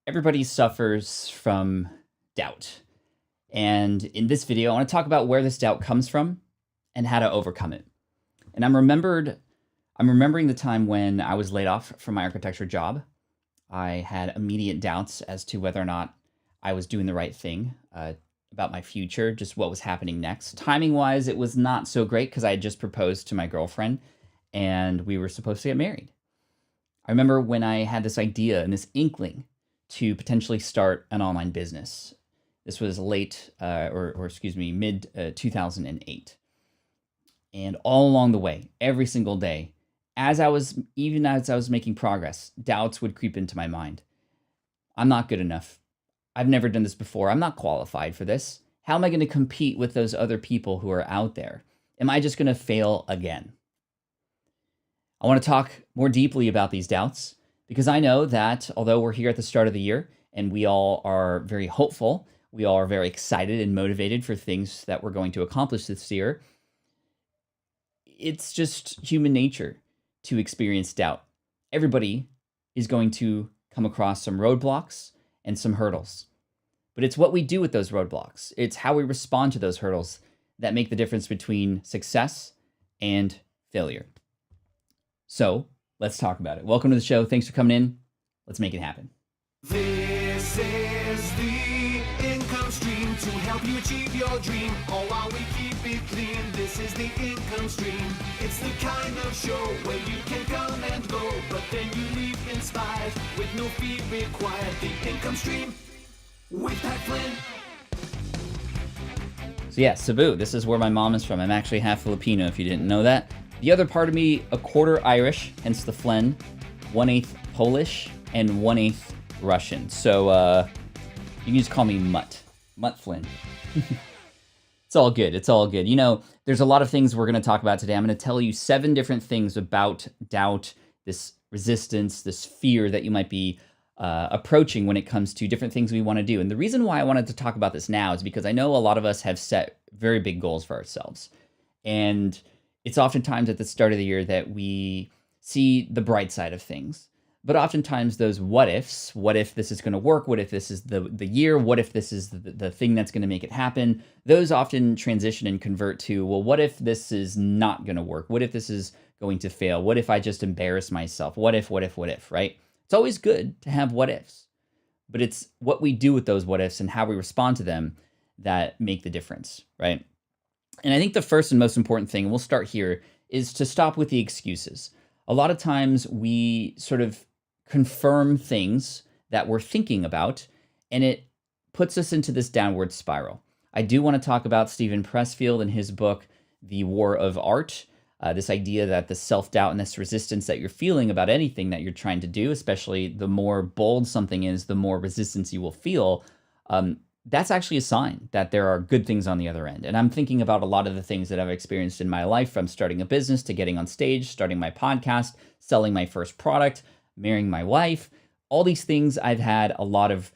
Everybody suffers from doubt. And in this video, I want to talk about where this doubt comes from and how to overcome it. And I'm remembering the time when I was laid off from my architecture job. I had immediate doubts as to whether or not I was doing the right thing, about my future, just what was happening next. Timing wise, it was not so great because I had just proposed to my girlfriend and we were supposed to get married. I remember when I had this idea and this inkling to potentially start an online business. This was late, mid 2008. And all along the way, every single day, even as I was making progress, doubts would creep into my mind. I'm not good enough. I've never done this before. I'm not qualified for this. How am I going to compete with those other people who are out there? Am I just going to fail again? I want to talk more deeply about these doubts because I know that although we're here at the start of the year and we all are very hopeful, we all are very excited and motivated for things that we're going to accomplish this year, it's just human nature to experience doubt. Everybody is going to come across some roadblocks and some hurdles. But it's what we do with those roadblocks. It's how we respond to those hurdles that make the difference between success and failure. So let's talk about it. Welcome to the show. Thanks for coming in. Let's make it happen. This is the income stream to help you achieve your dream, all while we keep it clean. This is the income stream. It's the kind of show where you can come and go, but then you leave inspired with no fee required. The income stream with Pat Flynn. So yeah, Cebu. This is where my mom is from. I'm actually half Filipino, if you didn't know that. The other part of me, a quarter Irish, hence the Flynn, 1/8 Polish, and 1/8 Russian. So you can just call me Mutt Flynn. It's all good. It's all good. You know, there's a lot of things we're going to talk about today. I'm going to tell you 7 different things about doubt, this resistance, this fear that you might be approaching when it comes to different things we want to do. And the reason why I wanted to talk about this now is because I know a lot of us have set very big goals for ourselves. And it's oftentimes at the start of the year that we see the bright side of things. But oftentimes those what ifs, what if this is going to work? What if this is the year? What if this is the thing that's going to make it happen? Those often transition and convert to, well, what if this is not going to work? What if this is going to fail? What if I just embarrass myself? What if, right? It's always good to have what ifs, but it's what we do with those what ifs and how we respond to them that make the difference, right? And I think the first and most important thing, and we'll start here, is to stop with the excuses. A lot of times we sort of confirm things that we're thinking about, and it puts us into this downward spiral. I do want to talk about Steven Pressfield and his book, The War of Art, this idea that the self-doubt and this resistance that you're feeling about anything that you're trying to do, especially the more bold something is, the more resistance you will feel. That's actually a sign that there are good things on the other end. And I'm thinking about a lot of the things that I've experienced in my life, from starting a business to getting on stage, starting my podcast, selling my first product, marrying my wife. All these things, I've had a lot of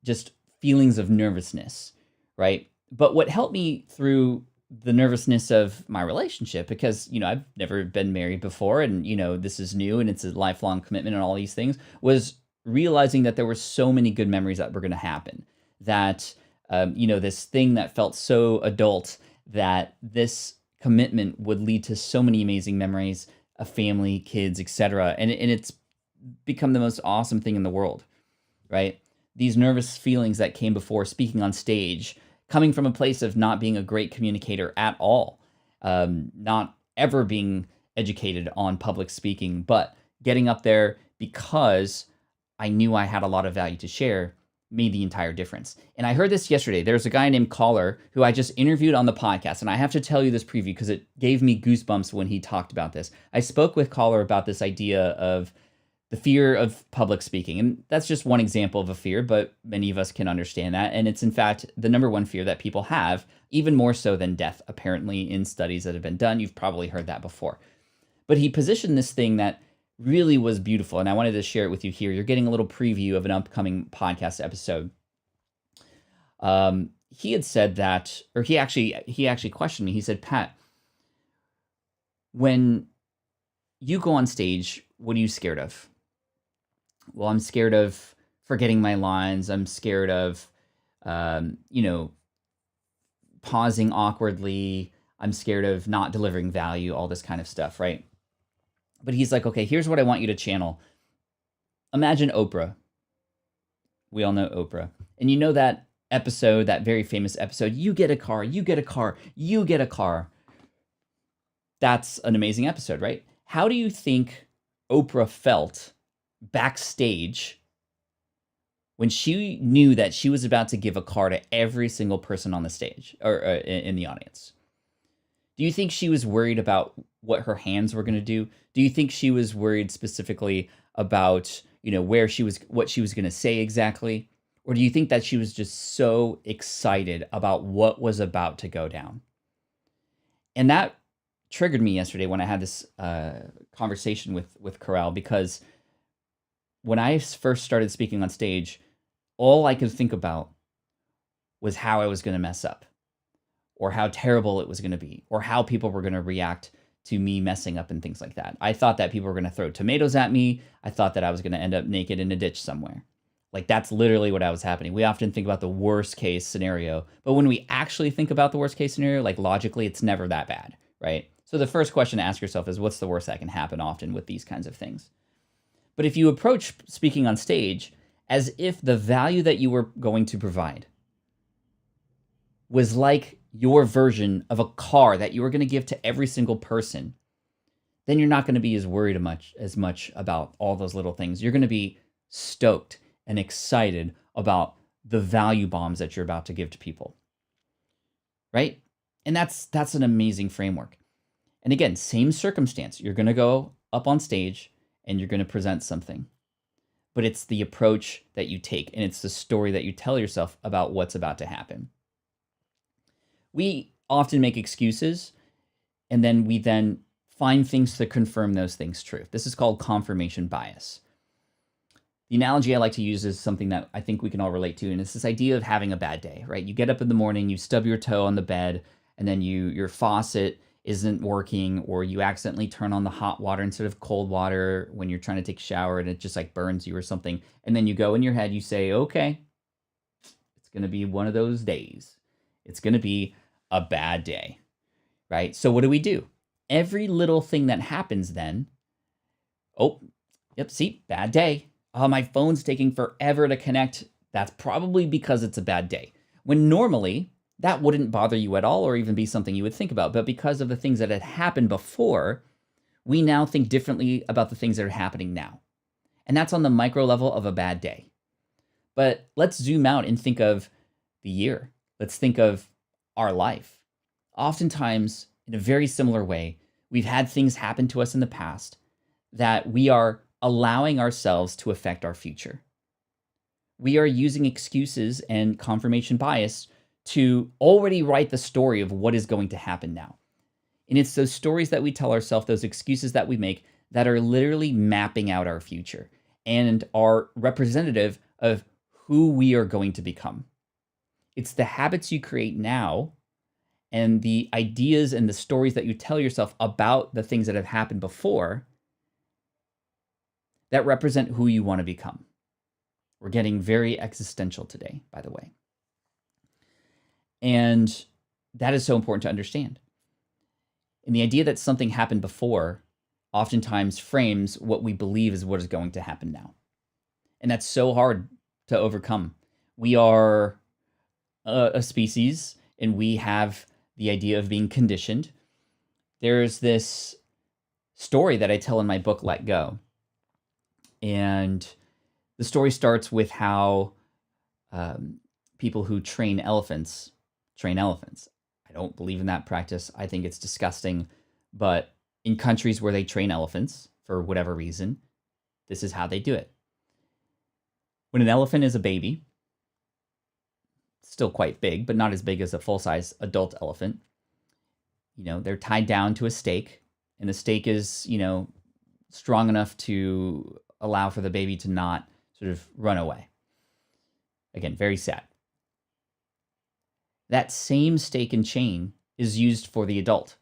just feelings of nervousness, right? But what helped me through the nervousness of my relationship, because, you know, I've never been married before and, you know, this is new and it's a lifelong commitment and all these things, was realizing that there were so many good memories that were going to happen. That, this thing that felt so adult, that this commitment would lead to so many amazing memories, a family, kids, etc. And it's become the most awesome thing in the world, right? These nervous feelings that came before speaking on stage, coming from a place of not being a great communicator at all, not ever being educated on public speaking, but getting up there because I knew I had a lot of value to share, made the entire difference. And I heard this yesterday. There's a guy named Caller who I just interviewed on the podcast, and I have to tell you this preview because it gave me goosebumps when he talked about this. I spoke with Caller about this idea of the fear of public speaking, and that's just one example of a fear, but many of us can understand that. And it's in fact the number one fear that people have, even more so than death, apparently, in studies that have been done. You've probably heard that before. But he positioned this thing that really was beautiful, and I wanted to share it with you here. You're getting a little preview of an upcoming podcast episode. He had said that, or he actually questioned me. He said, Pat, when you go on stage, what are you scared of? Well, I'm scared of forgetting my lines. I'm scared of, you know, pausing awkwardly. I'm scared of not delivering value, all this kind of stuff, right? But he's like, okay, here's what I want you to channel. Imagine Oprah. We all know Oprah. And you know that episode, that very famous episode, you get a car, you get a car, you get a car. That's an amazing episode, right? How do you think Oprah felt backstage when she knew that she was about to give a car to every single person on the stage or in the audience? Do you think she was worried about what her hands were going to do? Do you think she was worried specifically about, you know, what she was going to say exactly? Or do you think that she was just so excited about what was about to go down? And that triggered me yesterday when I had this conversation with Corral, because when I first started speaking on stage, all I could think about was how I was going to mess up, or how terrible it was going to be, or how people were going to react to me messing up and things like that. I thought that people were going to throw tomatoes at me. I thought that I was going to end up naked in a ditch somewhere. Like, that's literally what was happening. We often think about the worst case scenario, but when we actually think about the worst case scenario, like logically, it's never that bad, right? So the first question to ask yourself is, what's the worst that can happen often with these kinds of things? But if you approach speaking on stage as if the value that you were going to provide was like your version of a car that you were going to give to every single person, then you're not going to be as worried as much about all those little things. You're going to be stoked and excited about the value bombs that you're about to give to people, right? And that's an amazing framework. And again, same circumstance. You're going to go up on stage and you're going to present something. But it's the approach that you take, and it's the story that you tell yourself about what's about to happen. We often make excuses, and then we find things to confirm those things true. This is called confirmation bias. The analogy I like to use is something that I think we can all relate to, and it's this idea of having a bad day, right? You get up in the morning, you stub your toe on the bed, and then your faucet isn't working, or you accidentally turn on the hot water instead of cold water when you're trying to take a shower, and it just like burns you or something. And then you go in your head, you say, okay, it's going to be one of those days. It's going to be a bad day, right? So what do? Every little thing that happens then, oh, yep, see, bad day. Oh, my phone's taking forever to connect. That's probably because it's a bad day. When normally that wouldn't bother you at all or even be something you would think about. But because of the things that had happened before, we now think differently about the things that are happening now. And that's on the micro level of a bad day. But let's zoom out and think of the year. Let's think of our life. Oftentimes, in a very similar way, we've had things happen to us in the past that we are allowing ourselves to affect our future. We are using excuses and confirmation bias to already write the story of what is going to happen now. And it's those stories that we tell ourselves, those excuses that we make, that are literally mapping out our future and are representative of who we are going to become. It's the habits you create now and the ideas and the stories that you tell yourself about the things that have happened before that represent who you want to become. We're getting very existential today, by the way. And that is so important to understand. And the idea that something happened before oftentimes frames what we believe is what is going to happen now. And that's so hard to overcome. We are a species, and we have the idea of being conditioned. There's this story that I tell in my book, Let Go. And the story starts with how people who train elephants. I don't believe in that practice. I think it's disgusting. But in countries where they train elephants, for whatever reason, this is how they do it. When an elephant is a baby, still quite big, but not as big as a full-size adult elephant, they're tied down to a stake, and the stake is, strong enough to allow for the baby to not sort of run away. Again, very sad. That same stake and chain is used for the adult.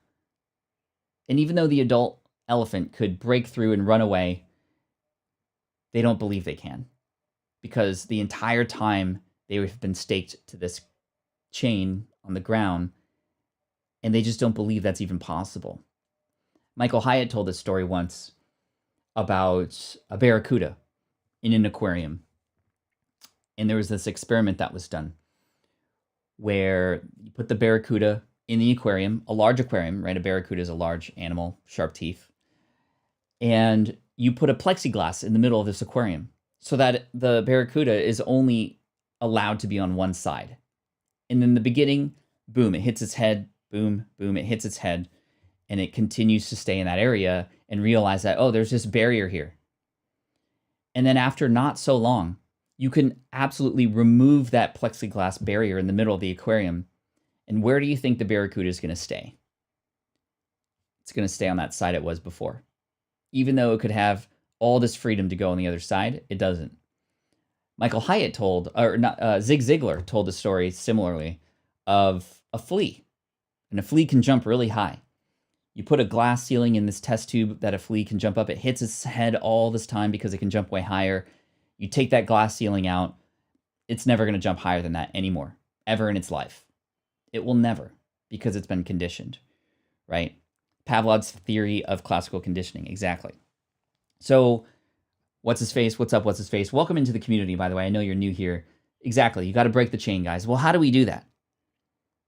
And even though the adult elephant could break through and run away, they don't believe they can, because the entire time they have been staked to this chain on the ground, and they just don't believe that's even possible. Michael Hyatt told this story once about a barracuda in an aquarium. And there was this experiment that was done where you put the barracuda in the aquarium, a large aquarium, right? A barracuda is a large animal, sharp teeth. And you put a plexiglass in the middle of this aquarium so that the barracuda is only allowed to be on one side. And in the beginning, boom, it hits its head, boom, boom, it hits its head, and it continues to stay in that area and realize that, oh, there's this barrier here. And then after not so long, you can absolutely remove that plexiglass barrier in the middle of the aquarium. And where do you think the barracuda is going to stay? It's going to stay on that side it was before. Even though it could have all this freedom to go on the other side, it doesn't. Michael Hyatt told, or not, Zig Ziglar told a story similarly of a flea. And a flea can jump really high. You put a glass ceiling in this test tube that a flea can jump up. It hits its head all this time because it can jump way higher. You take that glass ceiling out, it's never going to jump higher than that anymore, ever in its life. It will never, because it's been conditioned, right? Pavlov's theory of classical conditioning, exactly. So, what's his face? What's up? What's his face? Welcome into the community, by the way. I know you're new here. Exactly. You got to break the chain, guys. Well, how do we do that?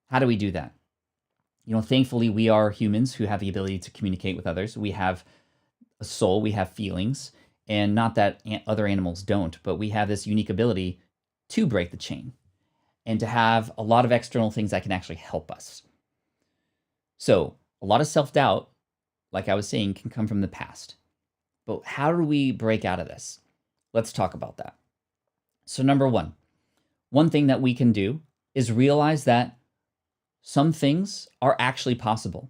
How do we do that? You know, thankfully, we are humans who have the ability to communicate with others. We have a soul, we have feelings, and not that other animals don't, but we have this unique ability to break the chain and to have a lot of external things that can actually help us. So, a lot of self-doubt, like I was saying, can come from the past. But how do we break out of this? Let's talk about that. So number one thing that we can do is realize that some things are actually possible.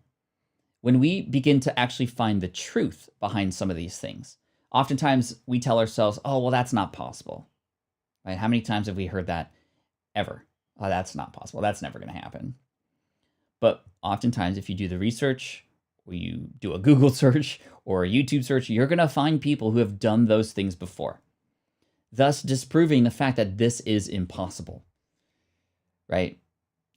When we begin to actually find the truth behind some of these things, oftentimes we tell ourselves, oh, well, that's not possible. Right? How many times have we heard that ever? Oh, that's not possible. That's never going to happen. But oftentimes, if you do the research, or you do a Google search or a YouTube search, you're going to find people who have done those things before, thus disproving the fact that this is impossible, right?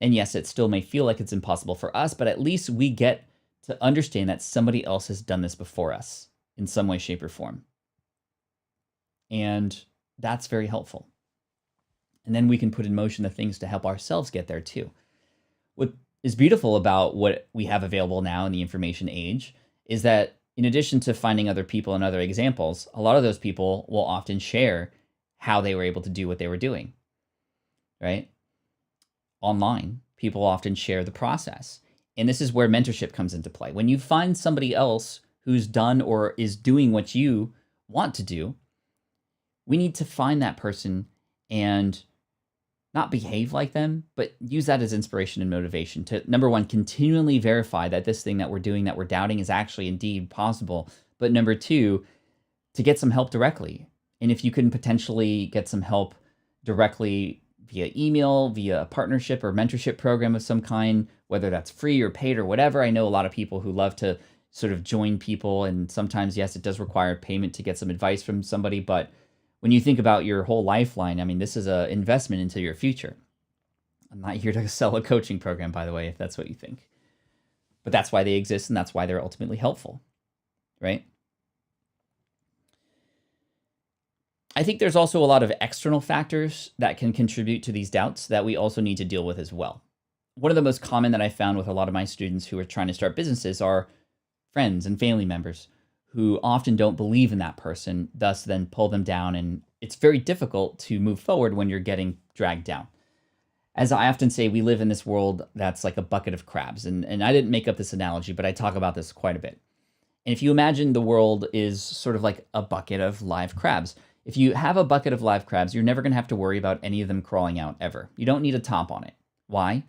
And yes, it still may feel like it's impossible for us, but at least we get to understand that somebody else has done this before us in some way, shape, or form. And that's very helpful. And then we can put in motion the things to help ourselves get there too. What is beautiful about what we have available now in the information age is that in addition to finding other people and other examples, a lot of those people will often share how they were able to do what they were doing, right? Online, people often share the process. And this is where mentorship comes into play. When you find somebody else who's done or is doing what you want to do, we need to find that person and not behave like them, but use that as inspiration and motivation to, number one, continually verify that this thing that we're doing, that we're doubting, is actually indeed possible. But number two, to get some help directly. And if you can potentially get some help directly via email, via a partnership or mentorship program of some kind, whether that's free or paid or whatever. I know a lot of people who love to sort of join people, and sometimes, yes, it does require payment to get some advice from somebody, but when you think about your whole lifeline, I mean, this is an investment into your future. I'm not here to sell a coaching program, by the way, if that's what you think. But that's why they exist, and that's why they're ultimately helpful, right? I think there's also a lot of external factors that can contribute to these doubts that we also need to deal with as well. One of the most common that I found with a lot of my students who are trying to start businesses are friends and family members who often don't believe in that person, thus then pull them down. And it's very difficult to move forward when you're getting dragged down. As I often say, we live in this world that's like a bucket of crabs. And I didn't make up this analogy, but I talk about this quite a bit. And if you imagine the world is sort of like a bucket of live crabs, if you have a bucket of live crabs, you're never going to have to worry about any of them crawling out ever. You don't need a top on it. Why?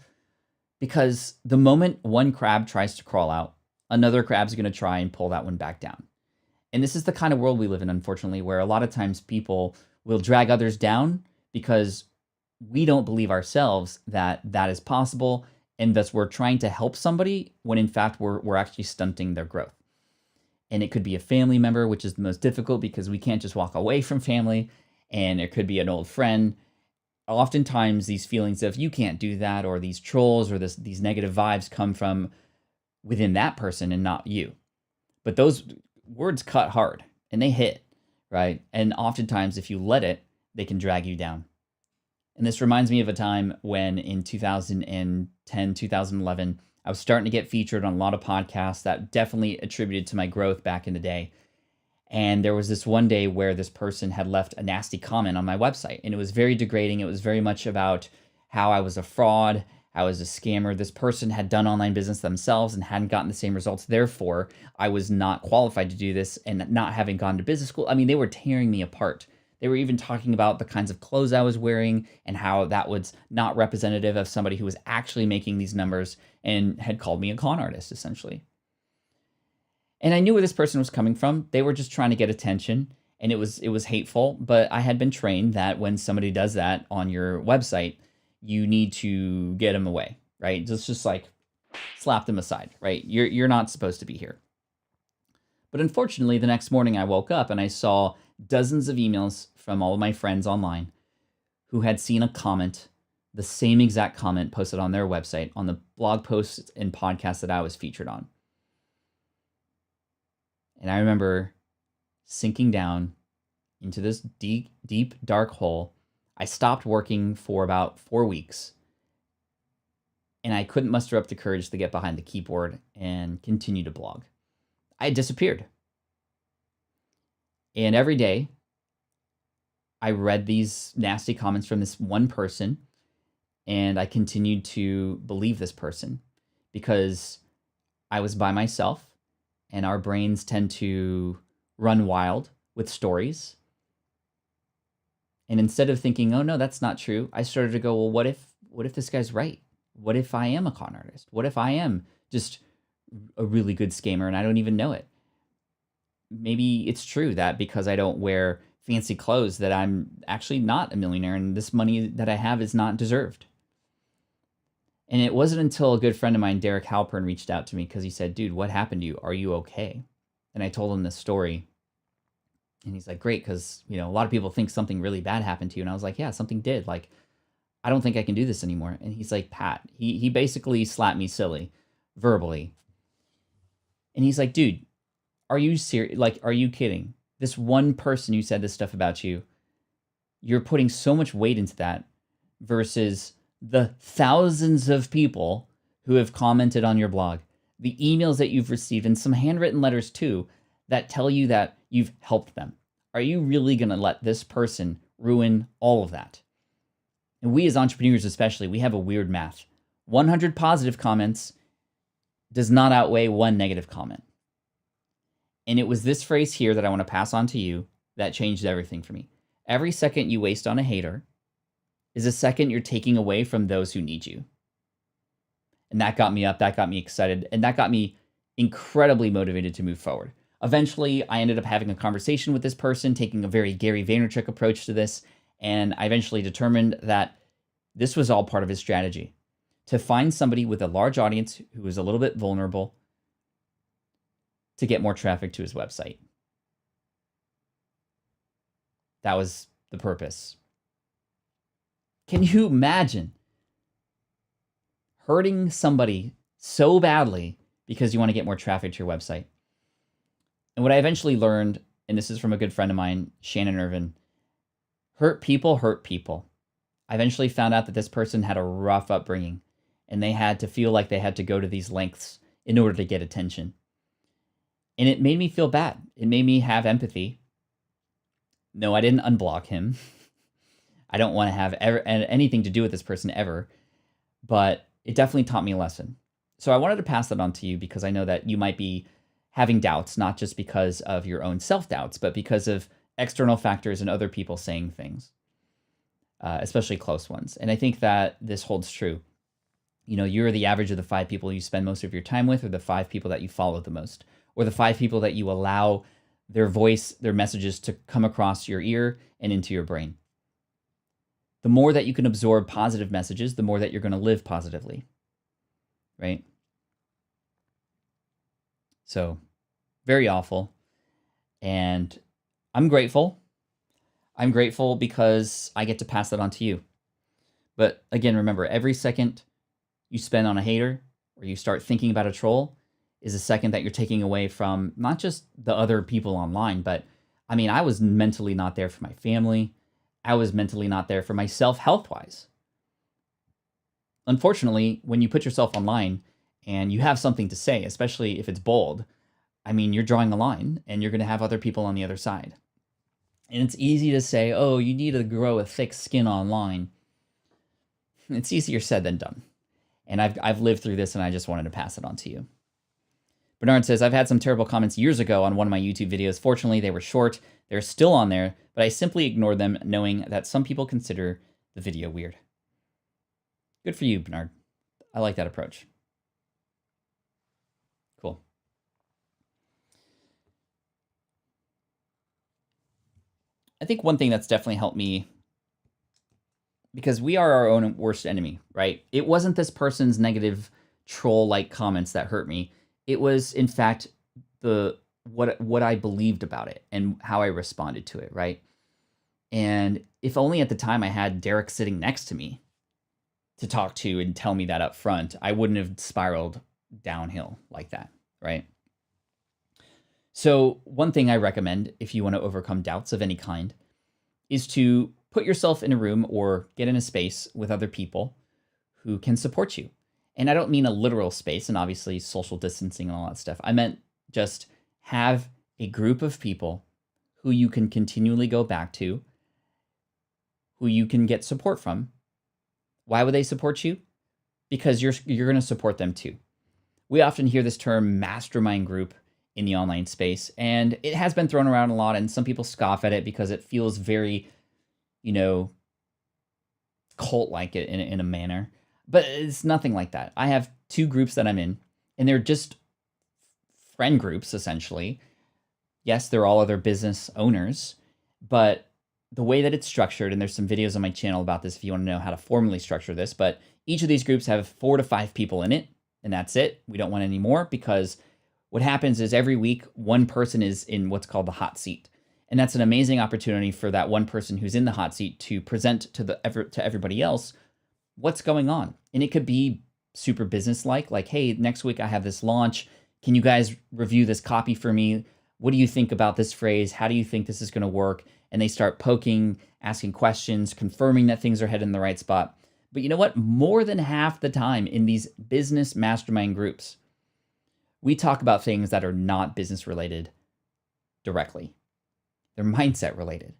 Because the moment one crab tries to crawl out, another crab's going to try and pull that one back down. And this is the kind of world we live in, unfortunately, where a lot of times people will drag others down because we don't believe ourselves that that is possible, and thus we're trying to help somebody when in fact we're actually stunting their growth. And it could be a family member, which is the most difficult because we can't just walk away from family. and it could be an old friend. Oftentimes these feelings of you can't do that, or these trolls, or these negative vibes come from within that person and not you. But those words cut hard and they hit, right? And oftentimes if you let it, they can drag you down. And this reminds me of a time when in 2010, 2011, I was starting to get featured on a lot of podcasts that definitely attributed to my growth back in the day. And there was this one day where this person had left a nasty comment on my website, and it was very degrading. It was very much about how I was a fraud, I was a scammer. This person had done online business themselves and hadn't gotten the same results. Therefore, I was not qualified to do this, and not having gone to business school. I mean, they were tearing me apart. They were even talking about the kinds of clothes I was wearing and how that was not representative of somebody who was actually making these numbers, and had called me a con artist, essentially. And I knew where this person was coming from. They were just trying to get attention, and it was hateful. But I had been trained that when somebody does that on your website, you need to get them away, right? Just like slap them aside, right? You're not supposed to be here. But unfortunately, the next morning I woke up and I saw dozens of emails from all of my friends online who had seen a comment, the same exact comment posted on their website, on the blog posts and podcasts that I was featured on. And I remember sinking down into this deep, deep, dark hole. I stopped working for about 4 weeks, and I couldn't muster up the courage to get behind the keyboard and continue to blog. I had disappeared. And every day, I read these nasty comments from this one person, and I continued to believe this person because I was by myself. And our brains tend to run wild with stories. And instead of thinking, oh no, that's not true, I started to go, well, what if this guy's right? What if I am a con artist? What if I am just a really good scammer and I don't even know it? Maybe it's true that because I don't wear fancy clothes that I'm actually not a millionaire, and this money that I have is not deserved. And it wasn't until a good friend of mine, Derek Halpern, reached out to me because he said, dude, what happened to you? Are you okay? And I told him this story. And he's like, great, because a lot of people think something really bad happened to you. And I was like, yeah, something did. Like, I don't think I can do this anymore. And he's like, Pat, he basically slapped me silly, verbally. And he's like, dude, are you serious? Like, are you kidding? This one person who said this stuff about you, you're putting so much weight into that versus the thousands of people who have commented on your blog, the emails that you've received, and some handwritten letters too, that tell you that you've helped them. Are you really going to let this person ruin all of that? And we as entrepreneurs especially, we have a weird math. 100 positive comments does not outweigh one negative comment. And it was this phrase here that I want to pass on to you that changed everything for me. Every second you waste on a hater is a second you're taking away from those who need you. And that got me up, that got me excited, and that got me incredibly motivated to move forward. Eventually, I ended up having a conversation with this person, taking a very Gary Vaynerchuk approach to this, and I eventually determined that this was all part of his strategy. To find somebody with a large audience who was a little bit vulnerable to get more traffic to his website. That was the purpose. Can you imagine hurting somebody so badly because you want to get more traffic to your website? And what I eventually learned, and this is from a good friend of mine, Shannon Irvin, hurt people hurt people. I eventually found out that this person had a rough upbringing, and they had to feel like they had to go to these lengths in order to get attention. And it made me feel bad. It made me have empathy. No, I didn't unblock him. I don't want to have anything to do with this person ever, but it definitely taught me a lesson. So I wanted to pass that on to you because I know that you might be having doubts, not just because of your own self-doubts, but because of external factors and other people saying things, especially close ones. And I think that this holds true. You're the average of the 5 people you spend most of your time with, or the 5 people that you follow the most, or the 5 people that you allow their voice, their messages to come across your ear and into your brain. The more that you can absorb positive messages, the more that you're going to live positively, right? So, very awful. And I'm grateful. I'm grateful because I get to pass that on to you. But again, remember, every second you spend on a hater or you start thinking about a troll is a second that you're taking away from not just the other people online, but I mean, I was mentally not there for my family. I was mentally not there for myself health-wise. Unfortunately, when you put yourself online and you have something to say, especially if it's bold, I mean, you're drawing a line and you're going to have other people on the other side. And it's easy to say, oh, you need to grow a thick skin online. It's easier said than done. And I've lived through this and I just wanted to pass it on to you. Bernard says, I've had some terrible comments years ago on one of my YouTube videos. Fortunately, they were short. They're still on there, but I simply ignored them knowing that some people consider the video weird. Good for you, Bernard. I like that approach. Cool. I think one thing that's definitely helped me, because we are our own worst enemy, right? It wasn't this person's negative troll-like comments that hurt me. It was, in fact, what I believed about it and how I responded to it, right? And if only at the time I had Derek sitting next to me to talk to and tell me that up front, I wouldn't have spiraled downhill like that, right? So one thing I recommend if you want to overcome doubts of any kind is to put yourself in a room or get in a space with other people who can support you. And I don't mean a literal space and obviously social distancing and all that stuff. I meant just have a group of people who you can continually go back to, who you can get support from. Why would they support you? Because you're going to support them too. We often hear this term mastermind group in the online space, and it has been thrown around a lot, and some people scoff at it because it feels very, you know, cult-like in a manner. But it's nothing like that. I have 2 groups that I'm in, and they're just friend groups, essentially. Yes, they're all other business owners, but the way that it's structured, and there's some videos on my channel about this if you want to know how to formally structure this, but each of these groups have 4 to 5 people in it, and that's it. We don't want any more because what happens is every week, one person is in what's called the hot seat. And that's an amazing opportunity for that one person who's in the hot seat to present to everybody else what's going on. And it could be super business-like, like, hey, next week I have this launch. Can you guys review this copy for me? What do you think about this phrase? How do you think this is going to work? And they start poking, asking questions, confirming that things are headed in the right spot. But you know what? More than half the time in these business mastermind groups, we talk about things that are not business related directly. They're mindset related.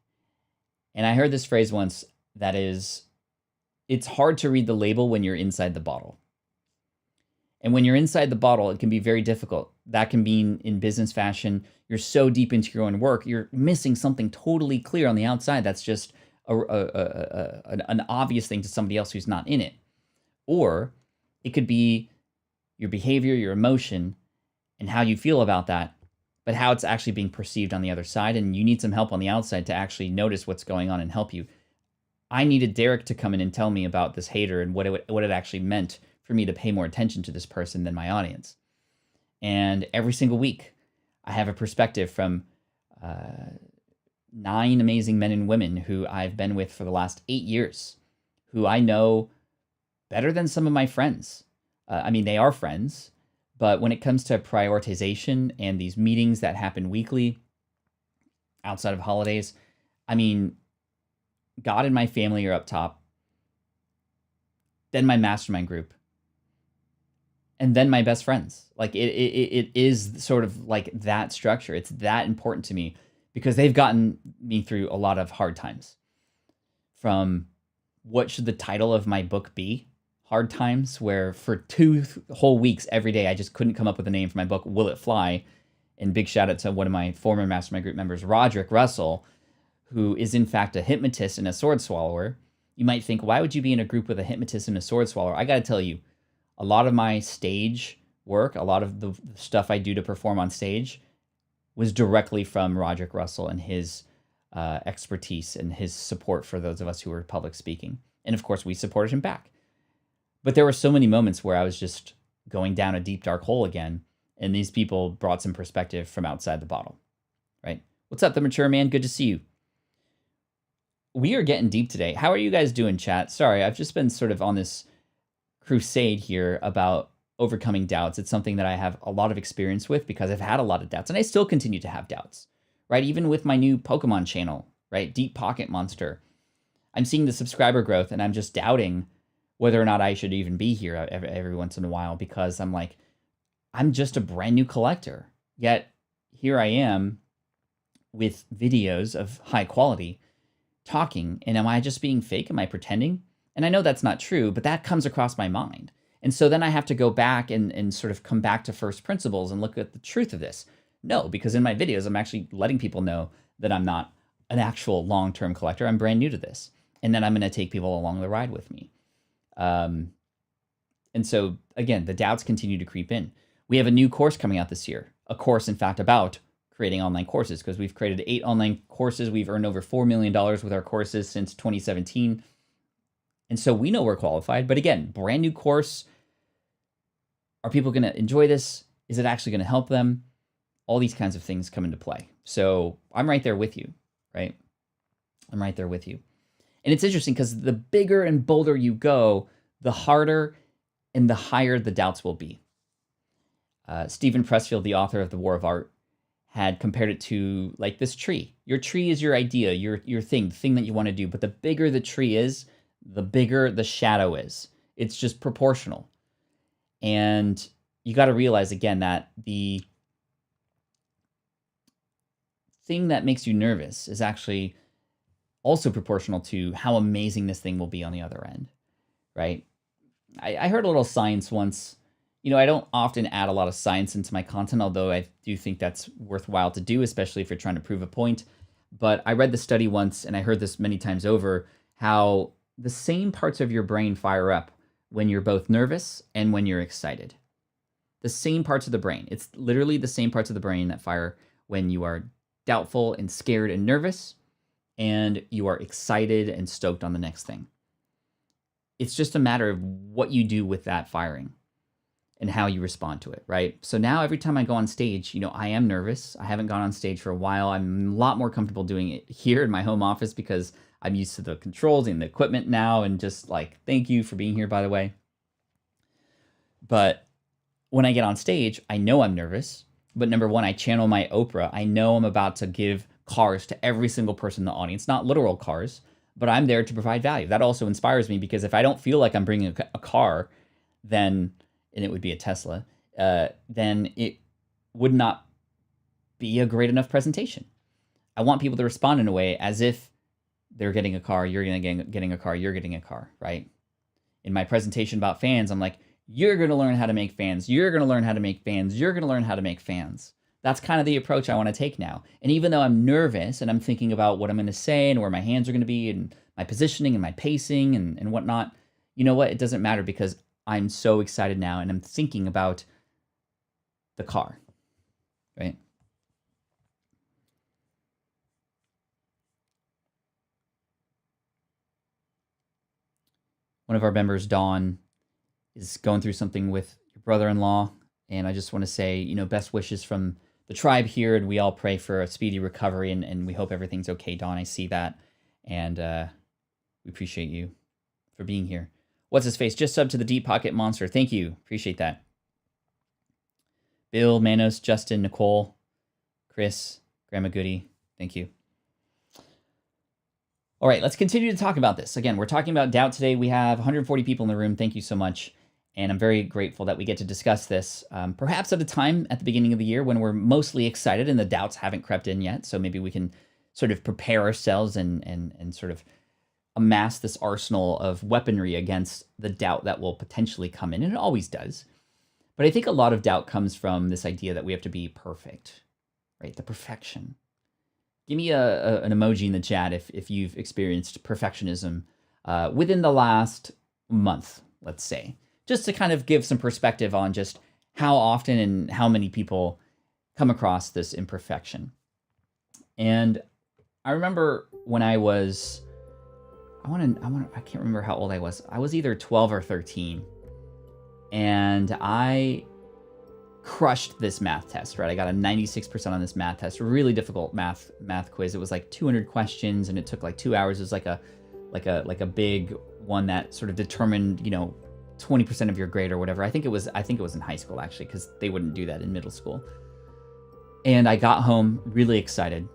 And I heard this phrase once that is, it's hard to read the label when you're inside the bottle. And when you're inside the bottle, it can be very difficult. That can mean in business fashion, you're so deep into your own work, you're missing something totally clear on the outside that's just an obvious thing to somebody else who's not in it. Or it could be your behavior, your emotion, and how you feel about that, but how it's actually being perceived on the other side, and you need some help on the outside to actually notice what's going on and help you. I needed Derek to come in and tell me about this hater and what it actually meant for me to pay more attention to this person than my audience. And every single week, I have a perspective from 9 amazing men and women who I've been with for the last 8 years, who I know better than some of my friends. I mean, they are friends, but when it comes to prioritization and these meetings that happen weekly outside of holidays, I mean, God and my family are up top, then my mastermind group, and then my best friends. Like it is sort of like that structure. It's that important to me because they've gotten me through a lot of hard times. From what should the title of my book be? Hard Times, where for 2 whole weeks every day I just couldn't come up with a name for my book, Will It Fly? And big shout out to one of my former mastermind group members, Roderick Russell, who is in fact a hypnotist and a sword swallower. You might think, why would you be in a group with a hypnotist and a sword swallower? I got to tell you, a lot of my stage work, a lot of the stuff I do to perform on stage was directly from Roderick Russell and his expertise and his support for those of us who were public speaking. And of course, we supported him back. But there were so many moments where I was just going down a deep, dark hole again, and these people brought some perspective from outside the bottle, right? What's up, The Mature Man? Good to see you. we are getting deep today. How are you guys doing, chat? Sorry, I've just been sort of on this crusade here about overcoming doubts. It's something that I have a lot of experience with because I've had a lot of doubts, and I still continue to have doubts, right? Even with my new Pokemon channel, right? Deep Pocket Monster. I'm seeing the subscriber growth, and I'm just doubting whether or not I should even be here every once in a while, because I'm like, I'm just a brand new collector. Yet here I am with videos of high quality talking, and am I just being fake? Am I pretending? And I know that's not true, but that comes across my mind. And so then I have to go back and sort of come back to first principles and look at the truth of this. No, because in my videos, I'm actually letting people know that I'm not an actual long-term collector. I'm brand new to this. And then I'm going to take people along the ride with me. And so, again, the doubts continue to creep in. We have a new course coming out this year. A course, in fact, about creating online courses, because we've created 8 online courses. We've earned over $4 million with our courses since 2017. And so we know we're qualified. But again, brand new course. Are people going to enjoy this? Is it actually going to help them? All these kinds of things come into play. So I'm right there with you, right? I'm right there with you. And it's interesting because the bigger and bolder you go, the harder and the higher the doubts will be. Stephen Pressfield, the author of The War of Art, had compared it to like this tree. Your tree is your idea, your thing, the thing that you want to do. But the bigger the tree is, the bigger the shadow is. It's just proportional. And you got to realize, again, that the thing that makes you nervous is actually also proportional to how amazing this thing will be on the other end, right? I heard a little science once. You know, I don't often add a lot of science into my content, although I do think that's worthwhile to do, especially if you're trying to prove a point. But I read the study once, and I heard this many times over, how the same parts of your brain fire up when you're both nervous and when you're excited. The same parts of the brain. It's literally the same parts of the brain that fire when you are doubtful and scared and nervous, and you are excited and stoked on the next thing. It's just a matter of what you do with that firing and how you respond to it, right? So now every time I go on stage, you know, I am nervous. I haven't gone on stage for a while. I'm a lot more comfortable doing it here in my home office because I'm used to the controls and the equipment now, and just like, thank you for being here, by the way. But when I get on stage, I know I'm nervous. But number one, I channel my Oprah. I know I'm about to give cars to every single person in the audience, not literal cars, but I'm there to provide value. That also inspires me, because if I don't feel like I'm bringing a car, then, and it would be a Tesla, then it would not be a great enough presentation. I want people to respond in a way as if they're getting a car, you're getting a car, you're getting a car, right? In my presentation about fans, I'm like, you're going to learn how to make fans. You're going to learn how to make fans. You're going to learn how to make fans. That's kind of the approach I want to take now. And even though I'm nervous and I'm thinking about what I'm going to say and where my hands are going to be and my positioning and my pacing and whatnot, you know what? It doesn't matter, because I'm so excited now and I'm thinking about the car, right? One of our members, Dawn, is going through something with your brother-in-law, and I just want to say, you know, best wishes from the tribe here, and we all pray for a speedy recovery, and we hope everything's okay, Dawn. I see that, and we appreciate you for being here. What's his face? Just sub to the Deep Pocket Monster. Thank you. Appreciate that. Bill, Manos, Justin, Nicole, Chris, Grandma Goody. Thank you. All right, let's continue to talk about this. Again, we're talking about doubt today. We have 140 people in the room. Thank you so much. And I'm very grateful that we get to discuss this, perhaps at a time at the beginning of the year when we're mostly excited and the doubts haven't crept in yet. So maybe we can sort of prepare ourselves and sort of amass this arsenal of weaponry against the doubt that will potentially come in. And it always does. But I think a lot of doubt comes from this idea that we have to be perfect, right? The perfection. Give me an emoji in the chat if you've experienced perfectionism within the last month, let's say. Just to kind of give some perspective on just how often and how many people come across this imperfection. And I remember when I was, I can't remember how old I was. I was either 12 or 13. And I crushed this math test, right? I got a 96% on this math test, really difficult math quiz. It was like 200 questions and it took like 2 hours. It was like a big one that sort of determined, 20% of your grade or whatever. I think it was in high school actually, because they wouldn't do that in middle school. And I got home really excited.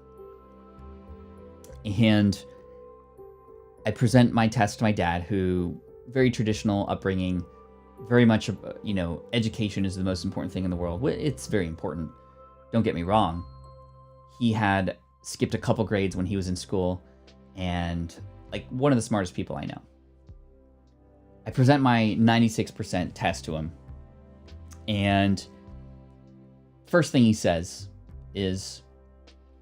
And I present my test to my dad, who very traditional upbringing, very much, education is the most important thing in the world. It's very important. Don't get me wrong. He had skipped a couple grades when he was in school and like one of the smartest people I know. I present my 96% test to him. And first thing he says is,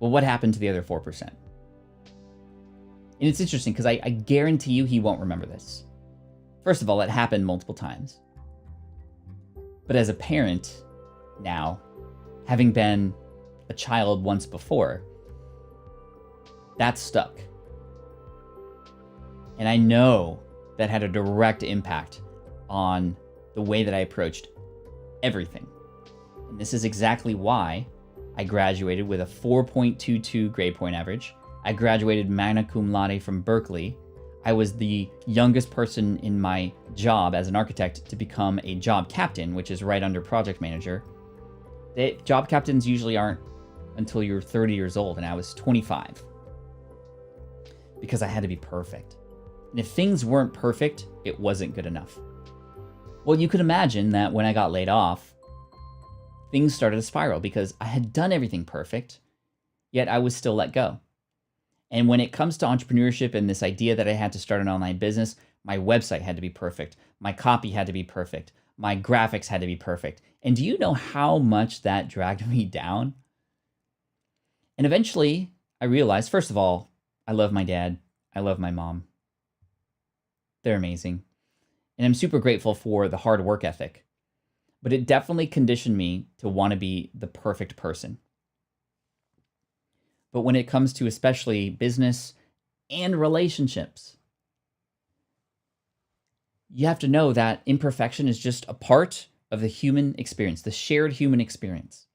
well, what happened to the other 4%? And it's interesting because I guarantee you he won't remember this. First of all, it happened multiple times. But as a parent now, having been a child once before, that's stuck. And I know that had a direct impact on the way that I approached everything. And this is exactly why I graduated with a 4.22 grade point average. I graduated magna cum laude from Berkeley. I was the youngest person in my job as an architect to become a job captain, which is right under project manager. Job captains usually aren't until you're 30 years old, and I was 25 because I had to be perfect. And if things weren't perfect, it wasn't good enough. Well, you could imagine that when I got laid off, things started to spiral because I had done everything perfect, yet I was still let go. And when it comes to entrepreneurship and this idea that I had to start an online business, my website had to be perfect. My copy had to be perfect. My graphics had to be perfect. And do you know how much that dragged me down? And eventually I realized, first of all, I love my dad. I love my mom. They're amazing. And I'm super grateful for the hard work ethic. But it definitely conditioned me to want to be the perfect person. But when it comes to especially business and relationships, you have to know that imperfection is just a part of the human experience, the shared human experience.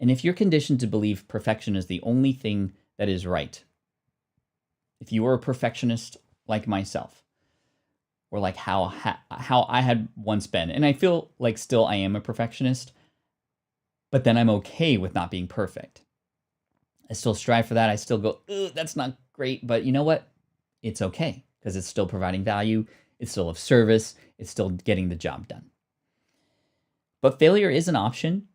And if you're conditioned to believe perfection is the only thing that is right, if you are a perfectionist like myself, or like how I had once been, and I feel like still I am a perfectionist, but then I'm okay with not being perfect. I still strive for that. I still go, that's not great, but you know what? It's okay because it's still providing value. It's still of service. It's still getting the job done. But failure is an option,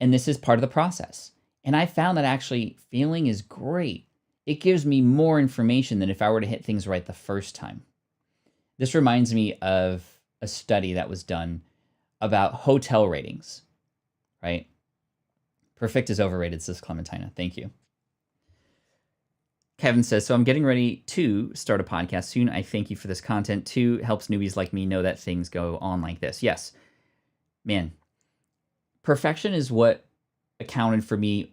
and this is part of the process. And I found that actually failing is great. It gives me more information than if I were to hit things right the first time. This reminds me of a study that was done about hotel ratings, right? Perfect is overrated, says Clementina. Thank you. Kevin says, so I'm getting ready to start a podcast soon. I thank you for this content too. Helps newbies like me know that things go on like this. Yes, man, perfection is what accounted for me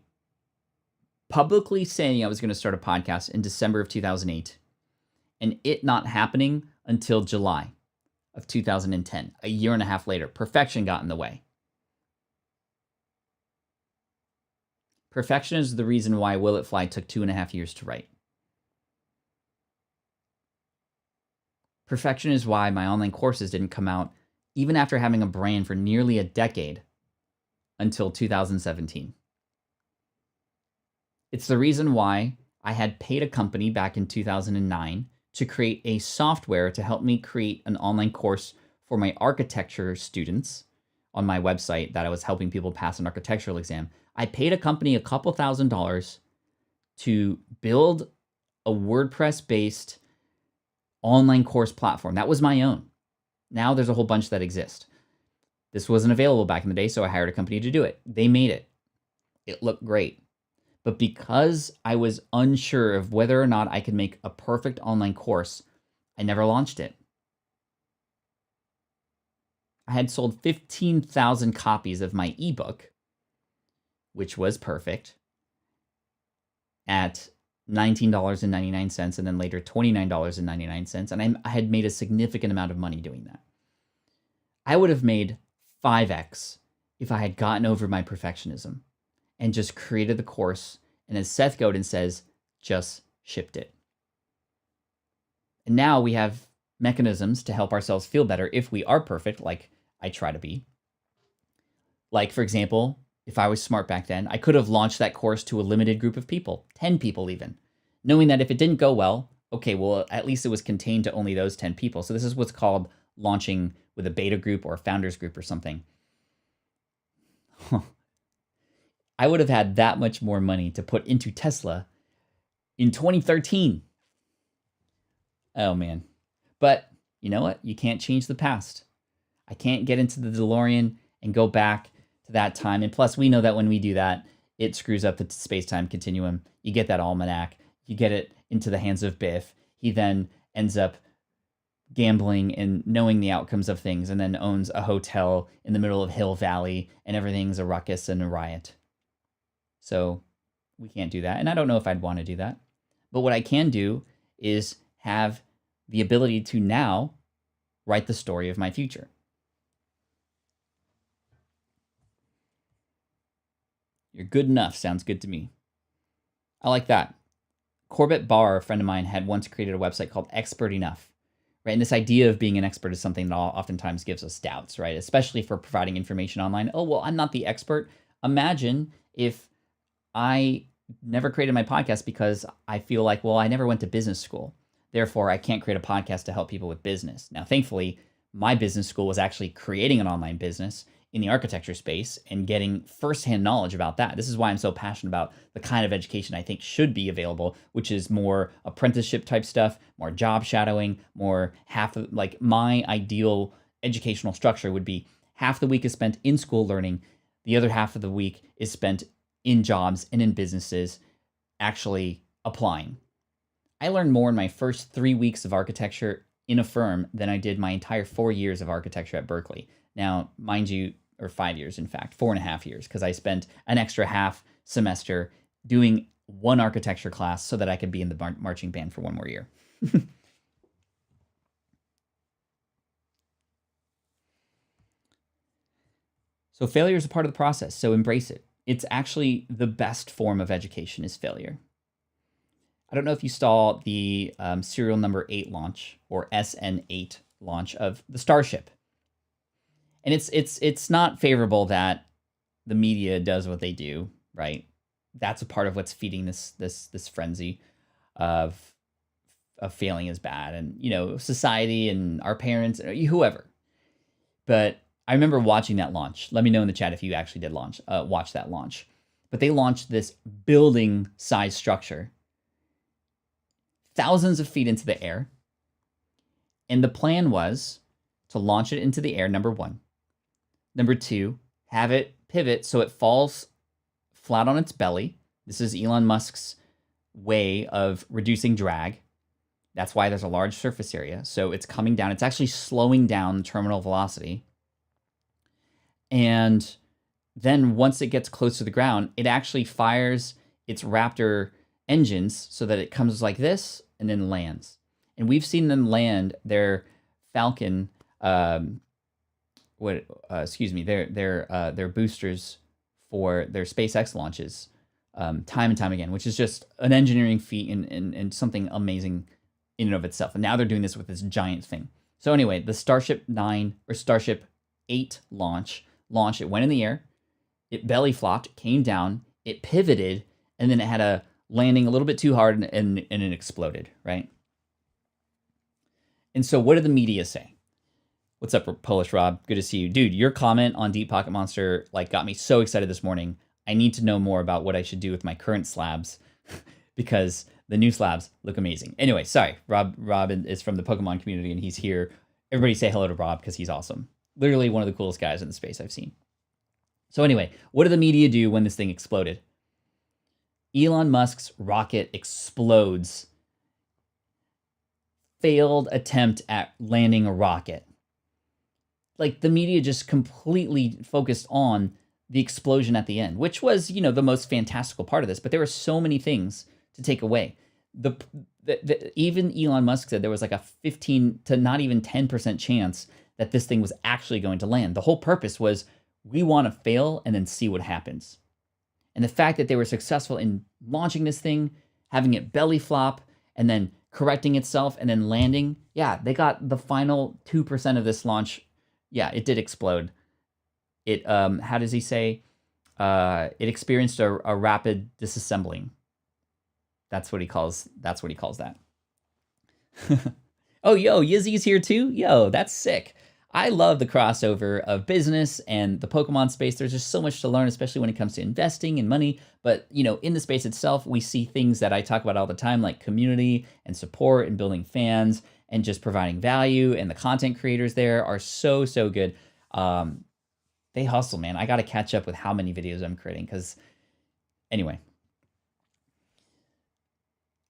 publicly saying I was going to start a podcast in December of 2008 and it not happening until July of 2010, a year and a half later. Perfection got in the way. Perfection is the reason why Will It Fly took 2.5 years to write. Perfection is why my online courses didn't come out even after having a brand for nearly a decade until 2017. It's the reason why I had paid a company back in 2009 to create a software to help me create an online course for my architecture students on my website that I was helping people pass an architectural exam. I paid a company a couple $1,000s to build a WordPress-based online course platform. That was my own. Now there's a whole bunch that exist. This wasn't available back in the day, so I hired a company to do it. They made it. It looked great. But because I was unsure of whether or not I could make a perfect online course, I never launched it. I had sold 15,000 copies of my ebook, which was perfect, at $19.99 and then later $29.99. And I had made a significant amount of money doing that. I would have made 5x if I had gotten over my perfectionism and just created the course, and as Seth Godin says, just shipped it. And now we have mechanisms to help ourselves feel better if we are perfect, like I try to be. Like, for example, if I was smart back then, I could have launched that course to a limited group of people, 10 people even, knowing that if it didn't go well, okay, well, at least it was contained to only those 10 people. So this is what's called launching with a beta group or a founders group or something. I would have had that much more money to put into Tesla in 2013. Oh, man. But you know what? You can't change the past. I can't get into the DeLorean and go back to that time. And plus, we know that when we do that, it screws up the space-time continuum. You get that almanac. You get it into the hands of Biff. He then ends up gambling and knowing the outcomes of things, and then owns a hotel in the middle of Hill Valley, and everything's a ruckus and a riot. So we can't do that. And I don't know if I'd want to do that. But what I can do is have the ability to now write the story of my future. You're good enough sounds good to me. I like that. Corbett Barr, a friend of mine, had once created a website called Expert Enough, right? And this idea of being an expert is something that oftentimes gives us doubts, right? Especially for providing information online. Oh, well, I'm not the expert. Imagine if I never created my podcast because I feel like, well, I never went to business school. Therefore, I can't create a podcast to help people with business. Now, thankfully, my business school was actually creating an online business in the architecture space and getting firsthand knowledge about that. This is why I'm so passionate about the kind of education I think should be available, which is more apprenticeship type stuff, more job shadowing, more like my ideal educational structure would be half the week is spent in school learning, the other half of the week is spent in jobs and in businesses actually applying. I learned more in my first 3 weeks of architecture in a firm than I did my entire 4 years of architecture at Berkeley. Now, mind you, or 5 years, in fact, 4.5 years, because I spent an extra half semester doing one architecture class so that I could be in the marching band for one more year. So failure is a part of the process, so embrace it. It's actually the best form of education is failure. I don't know if you saw the serial number 8 launch, or SN8 launch of the Starship. And it's not favorable that the media does what they do, right? That's a part of what's feeding this frenzy of failing is bad, and society and our parents, whoever. But I remember watching that launch. Let me know in the chat if you actually did watch that launch. But they launched this building-sized structure, thousands of feet into the air, and the plan was to launch it into the air, number one. Number two, have it pivot so it falls flat on its belly. This is Elon Musk's way of reducing drag. That's why there's a large surface area. So it's coming down. It's actually slowing down terminal velocity. And then once it gets close to the ground, it actually fires its Raptor engines so that it comes like this and then lands. And we've seen them land their Falcon their boosters for their SpaceX launches time and time again, which is just an engineering feat and something amazing in and of itself. And now they're doing this with this giant thing. So anyway, the Starship 9 or Starship 8 launch, it went in the air, it belly flopped, came down, it pivoted, and then it had a landing a little bit too hard and it exploded, right? And so what did the media say? What's up, Polish Rob? Good to see you. Dude, your comment on Deep Pocket Monster got me so excited this morning. I need to know more about what I should do with my current slabs because the new slabs look amazing. Anyway, sorry. Rob is from the Pokemon community and he's here. Everybody say hello to Rob because he's awesome. Literally one of the coolest guys in the space I've seen. So anyway, what did the media do when this thing exploded? Elon Musk's rocket explodes. Failed attempt at landing a rocket. The media just completely focused on the explosion at the end, which was, the most fantastical part of this. But there were so many things to take away. Even Elon Musk said there was a 15 to not even 10% chance that this thing was actually going to land. The whole purpose was We want to fail and then see what happens. And the fact that they were successful in launching this thing, having it belly flop, and then correcting itself and then landing, yeah, they got the final 2% of this launch. Yeah, it did explode. It, how does he say? It experienced a rapid disassembling. That's what he calls that. Oh, yo, Yizzy's here too? Yo, that's sick. I love the crossover of business and the Pokemon space. There's just so much to learn, especially when it comes to investing and money. But, you know, in the space itself, we see things that I talk about all the time, like community and support and building fans and just providing value. And the content creators there are so, so good. They hustle, man. I got to catch up with how many videos I'm creating because, anyway.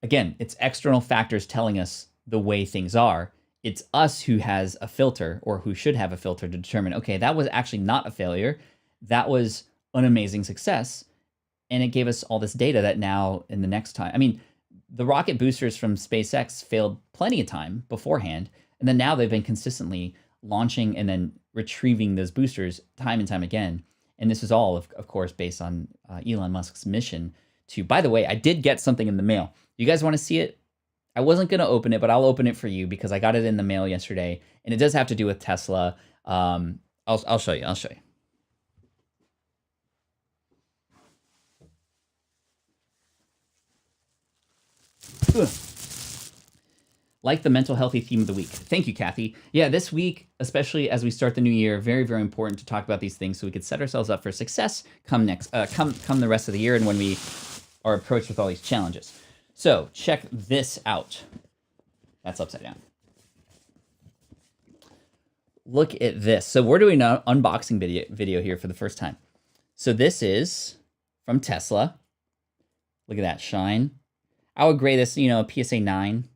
Again, it's external factors telling us the way things are. It's us who has a filter, or who should have a filter, to determine, okay, that was actually not a failure. That was an amazing success. And it gave us all this data that now in the next time, I mean, the rocket boosters from SpaceX failed plenty of time beforehand. And then now they've been consistently launching and then retrieving those boosters time and time again. And this is all, of course, based on Elon Musk's mission to, by the way, I did get something in the mail. You guys want to see it? I wasn't going to open it, but I'll open it for you because I got it in the mail yesterday, and it does have to do with Tesla. I'll show you. Ugh. Like the mental healthy theme of the week. Thank you, Kathy. Yeah, this week, especially as we start the new year, very, very important to talk about these things so we could set ourselves up for success come the rest of the year and when we are approached with all these challenges. So check this out. That's upside down. Look at this. So we're doing an unboxing video here for the first time. So this is from Tesla. Look at that shine. I would grade this, a PSA 9.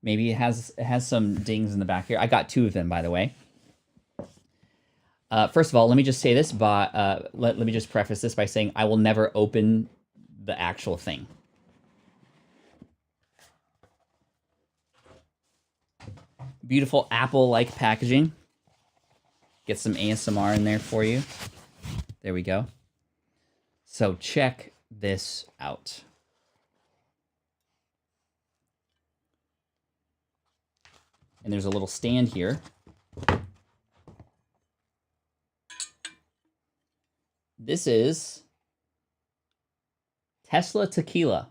Maybe it has some dings in the back here. I got 2 of them, by the way. First of all, let me just say this, but let me just preface this by saying I will never open the actual thing. Beautiful Apple-like packaging. Get some ASMR in there for you. There we go. So check this out. And there's a little stand here. This is Tesla Tequila.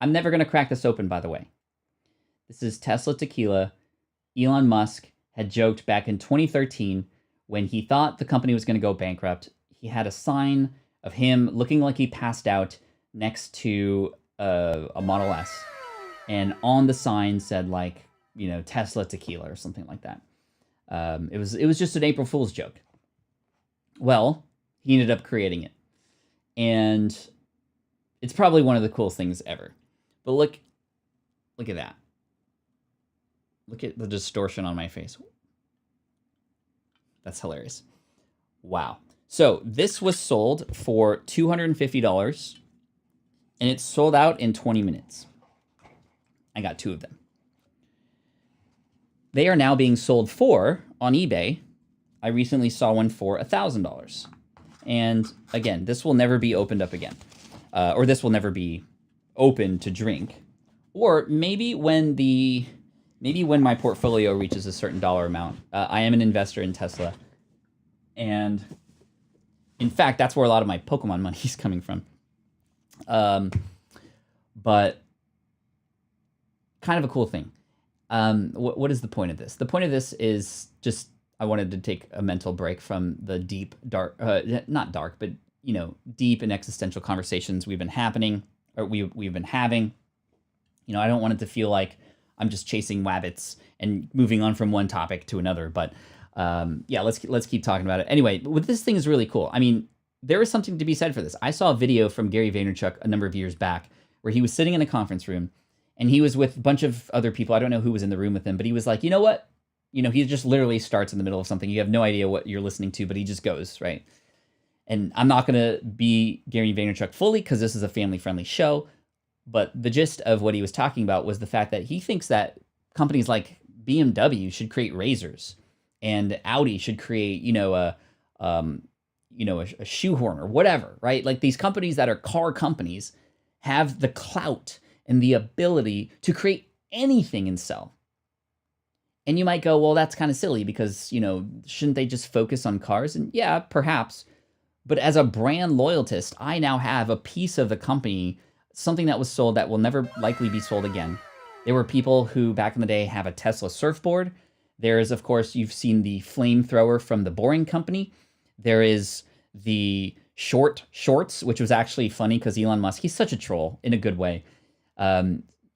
I'm never going to crack this open, by the way. This is Tesla Tequila. Elon Musk had joked back in 2013 when he thought the company was going to go bankrupt. He had a sign of him looking like he passed out next to a Model S. And on the sign said, like, Tesla Tequila or something like that. It was just an April Fool's joke. Well, he ended up creating it. And it's probably one of the coolest things ever. But look at that. Look at the distortion on my face. That's hilarious. Wow. So this was sold for $250, and it sold out in 20 minutes. I got 2 of them. They are now being sold for, on eBay, I recently saw one for $1,000. And again, this will never be opened up again. Or this will never be open to drink. Or maybe when my portfolio reaches a certain dollar amount. I am an investor in Tesla. And in fact, that's where a lot of my Pokemon money is coming from. But kind of a cool thing. What is the point of this? The point of this is just, I wanted to take a mental break from the deep, dark, not dark, but, deep and existential conversations we've been having. I don't want it to feel like I'm just chasing wabbits and moving on from one topic to another. But yeah, let's keep talking about it. Anyway, this thing is really cool. I mean, there is something to be said for this. I saw a video from Gary Vaynerchuk a number of years back where he was sitting in a conference room and he was with a bunch of other people. I don't know who was in the room with him, but he was like, you know what? He just literally starts in the middle of something. You have no idea what you're listening to, but he just goes, right? And I'm not going to be Gary Vaynerchuk fully because this is a family-friendly show. But the gist of what he was talking about was the fact that he thinks that companies like BMW should create razors and Audi should create, a shoehorn or whatever, right? Like these companies that are car companies have the clout and the ability to create anything and sell. And you might go, well, that's kind of silly because, shouldn't they just focus on cars? And yeah, perhaps. But as a brand loyalist, I now have a piece of the company, something that was sold that will never likely be sold again. There were people who back in the day have a Tesla surfboard. There is, of course, you've seen the flamethrower from the Boring Company. There is the shorts, which was actually funny because Elon Musk, he's such a troll in a good way.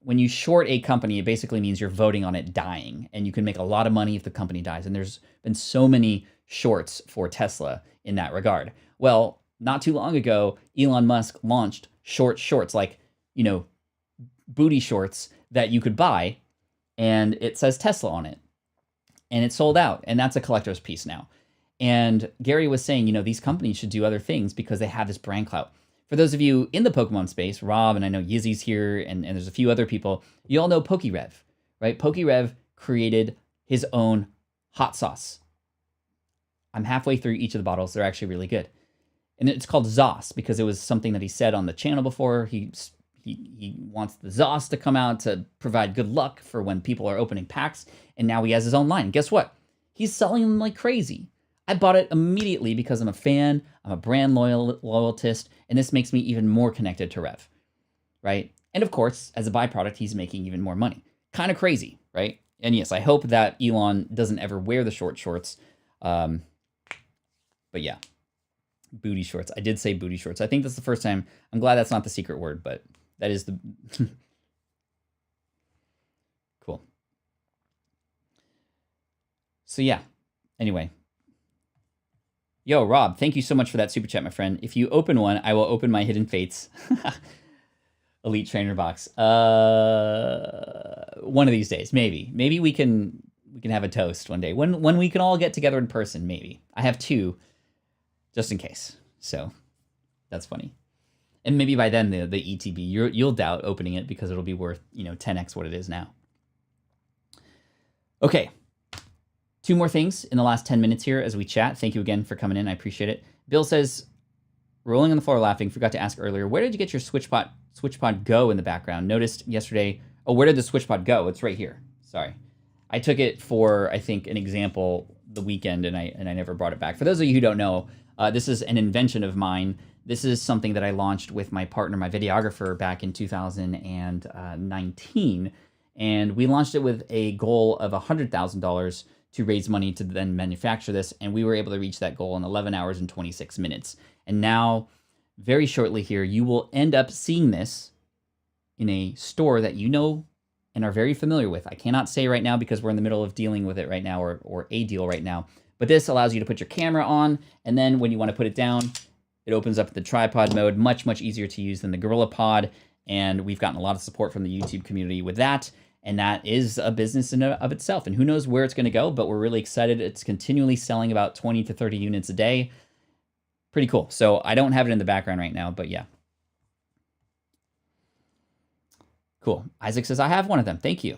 When you short a company, it basically means you're voting on it dying, and you can make a lot of money if the company dies. And there's been so many shorts for Tesla in that regard. Well, not too long ago, Elon Musk launched shorts, like, booty shorts that you could buy, and it says Tesla on it. And it sold out, and that's a collector's piece now. And Gary was saying, these companies should do other things because they have this brand clout. For those of you in the Pokemon space, Rob, and I know Yizzy's here, and there's a few other people, you all know PokeRev, right? PokeRev created his own hot sauce. I'm halfway through each of the bottles. They're actually really good. And it's called Zos because it was something that he said on the channel before. He wants the Zos to come out to provide good luck for when people are opening packs. And now he has his own line. And guess what? He's selling them like crazy. I bought it immediately because I'm a fan, I'm a brand loyalist, and this makes me even more connected to Rev, right? And of course, as a byproduct, he's making even more money. Kind of crazy, right? And yes, I hope that Elon doesn't ever wear the shorts. But yeah, booty shorts. I did say booty shorts. I think that's the first time. I'm glad that's not the secret word, but that is the... Cool. So yeah, anyway. Yo, Rob, thank you so much for that super chat, my friend. If you open one, I will open my Hidden Fates Elite Trainer box. One of these days, maybe. Maybe we can have a toast one day. When we can all get together in person, maybe. I have 2, just in case. So that's funny. And maybe by then the ETB, you'll doubt opening it because it'll be worth 10x what it is now. Okay. 2 more things in the last 10 minutes here as we chat. Thank you again for coming in. I appreciate it. Bill says, rolling on the floor laughing, forgot to ask earlier, where did you get your Switchbot Go in the background? Noticed yesterday, where did the Switchbot go? It's right here. Sorry. I took it for, I think, an example the weekend, and I never brought it back. For those of you who don't know, this is an invention of mine. This is something that I launched with my partner, my videographer, back in 2019. And we launched it with a goal of $100,000 to raise money to then manufacture this, and we were able to reach that goal in 11 hours and 26 minutes. And now, very shortly here, you will end up seeing this in a store that you know and are very familiar with. I cannot say right now because we're in the middle of dealing with it right now, or a deal right now. But this allows you to put your camera on, and then when you want to put it down, it opens up the tripod mode, much, much easier to use than the GorillaPod, and we've gotten a lot of support from the YouTube community with that. And that is a business in of itself. And who knows where it's going to go, but we're really excited. It's continually selling about 20 to 30 units a day. Pretty cool. So I don't have it in the background right now, but yeah. Cool. Isaac says, I have one of them. Thank you.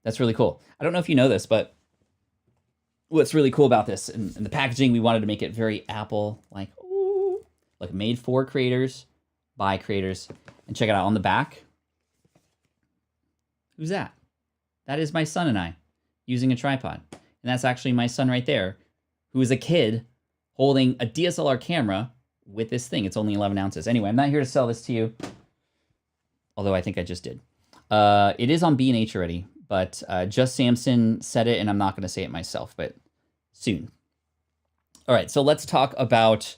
That's really cool. I don't know if you know this, but what's really cool about this, in the packaging, we wanted to make it very Apple, like made for creators, by creators. And check it out on the back. Who's that? That is my son and I using a tripod. And that's actually my son right there, who is a kid holding a DSLR camera with this thing. It's only 11 ounces. Anyway, I'm not here to sell this to you, although I think I just did. It is on B&H already, but Just Samson said it, and I'm not going to say it myself, but soon. All right, so let's talk about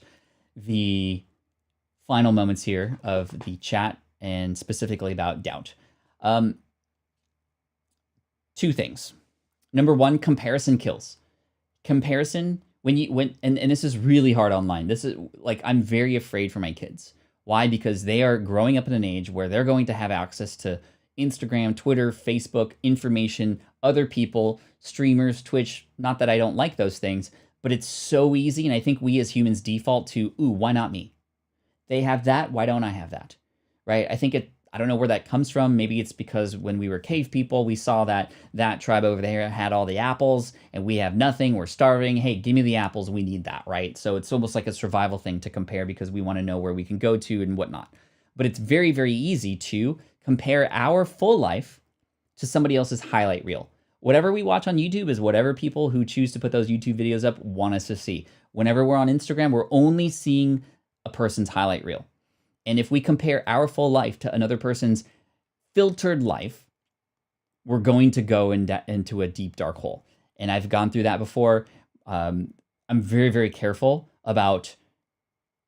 the final moments here of the chat, and specifically about doubt. 2 things. Number 1, comparison kills. Comparison, and this is really hard online. This is like, I'm very afraid for my kids. Why? Because they are growing up in an age where they're going to have access to Instagram, Twitter, Facebook, information, other people, streamers, Twitch. Not that I don't like those things, but it's so easy. And I think we as humans default to, ooh, why not me? They have that. Why don't I have that? Right? I think I don't know where that comes from. Maybe it's because when we were cave people, we saw that that tribe over there had all the apples and we have nothing. We're starving. Hey, give me the apples. We need that, right? So it's almost like a survival thing to compare because we want to know where we can go to and whatnot. But it's very, very easy to compare our full life to somebody else's highlight reel. Whatever we watch on YouTube is whatever people who choose to put those YouTube videos up want us to see. Whenever we're on Instagram, we're only seeing a person's highlight reel. And if we compare our full life to another person's filtered life, we're going to go into a deep, dark hole. And I've gone through that before. I'm very, very careful about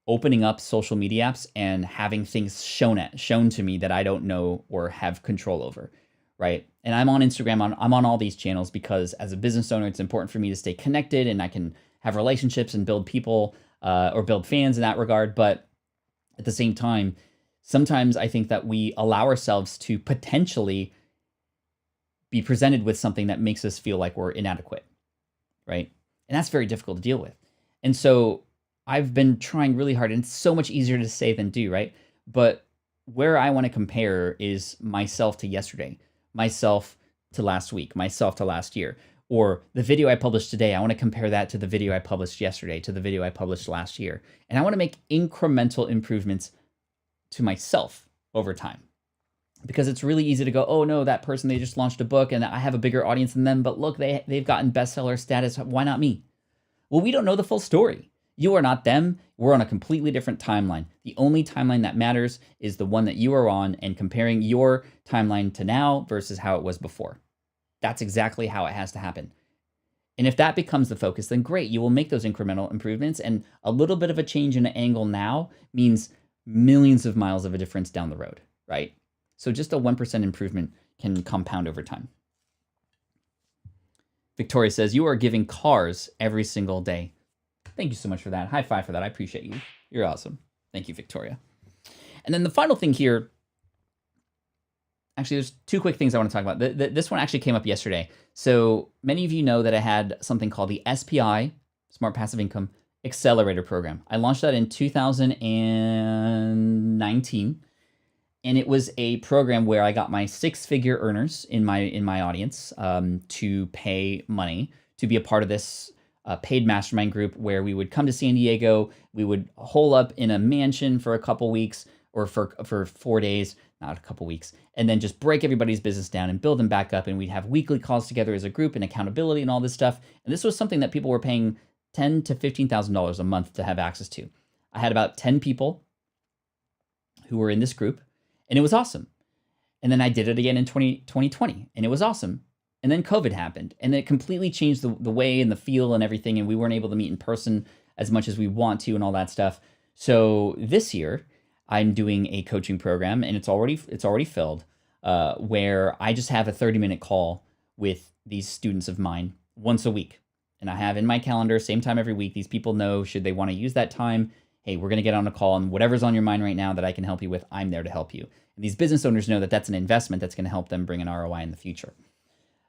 opening up social media apps and having things shown to me that I don't know or have control over, right? And I'm on Instagram, I'm on all these channels because as a business owner, it's important for me to stay connected and I can have relationships and build people or build fans in that regard. But at the same time, sometimes I think that we allow ourselves to potentially be presented with something that makes us feel like we're inadequate, right? And that's very difficult to deal with. And so I've been trying really hard, and it's so much easier to say than do, right? But where I want to compare is myself to yesterday, myself to last week, myself to last year, or the video I published today. I want to compare that to the video I published yesterday, to the video I published last year. And I want to make incremental improvements to myself over time. Because it's really easy to go, oh no, that person, they just launched a book and I have a bigger audience than them, but look, they've gotten bestseller status. Why not me? Well, we don't know the full story. You are not them. We're on a completely different timeline. The only timeline that matters is the one that you are on, and comparing your timeline to now versus how it was before. That's exactly how it has to happen. And if that becomes the focus, then great, you will make those incremental improvements, and a little bit of a change in an angle now means millions of miles of a difference down the road, right? So just a 1% improvement can compound over time. Victoria says, you are giving cars every single day. Thank you so much for that. High five for that. I appreciate you. You're awesome. Thank you, Victoria. And then the final thing here, actually, there's two quick things I want to talk about. This one actually came up yesterday. So many of you know that I had something called the SPI, Smart Passive Income Accelerator Program. I launched that in 2019. And it was a program where I got my six-figure earners in my audience to pay money to be a part of this paid mastermind group where we would come to San Diego, we would hole up in a mansion for a couple weeks or for 4 days, not a couple weeks, and then just break everybody's business down and build them back up. And we'd have weekly calls together as a group and accountability and all this stuff. And this was something that people were paying $10,000 to $15,000 a month to have access to. I had about 10 people who were in this group, and it was awesome. And then I did it again in 2020, and it was awesome. And then COVID happened, and it completely changed the way and the feel and everything, and we weren't able to meet in person as much as we want to and all that stuff. So this year, I'm doing a coaching program, and it's already filled, where I just have a 30-minute call with these students of mine once a week. And I have in my calendar, same time every week, these people know, should they want to use that time, hey, we're going to get on a call, and whatever's on your mind right now that I can help you with, I'm there to help you. And these business owners know that that's an investment that's going to help them bring an ROI in the future.